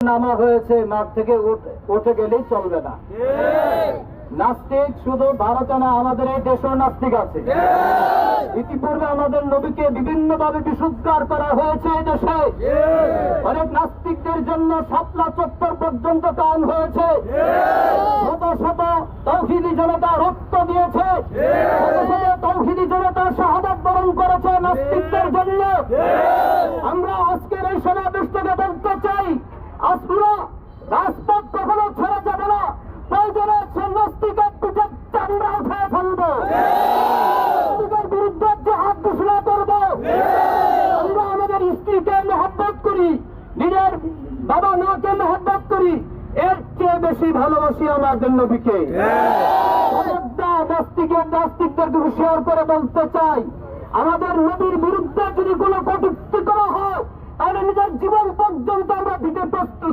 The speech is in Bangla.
নামা হয়েছে, মাঠ থেকে উঠে গেলেই চলবে না। নাস্তিক শুধু ভারতে না, আমাদের এই দেশেও নাস্তিক আছে। ইতিপূর্বে আমাদের নবীকে বিভিন্ন ভাবে বিশুদ্ধার করা হয়েছে এই দেশে। অনেক নাস্তিকদের জন্য শাপলা চত্বর পর্যন্ত কায়েম হয়েছে। শত শত তৌহিদি জনতা রক্ত দিয়েছে, শত শত তৌহিদি জনতা শাহাদাত বরণ করেছে নাস্তিকদের জন্য। আমরা আজকের এই সমাবেশ থেকে বলতে চাই, আমরা রাজপথ কখনো ছেড়ে যাবে না। প্রয়োজনে নাস্তিকের পিঠে চামড়া উঠে ফেলবো, নাস্তিকের বিরুদ্ধে জিহাদ ঘোষণা করবো। আমরা আমাদের স্ত্রীকে মহব্বত করি, নিজের বাবা মাকে মহব্বত করি, এর চেয়ে বেশি ভালোবাসি আমাদের নবীকে। নাস্তিকদেরকে হুঁশিয়ার করে বলতে চাই, আমাদের নবীর বিরুদ্ধে যদি কোনো কটূক্তি করা হয়, তাহলে নিজের জীবন পর্যন্ত আমরা দিতে প্রস্তুত।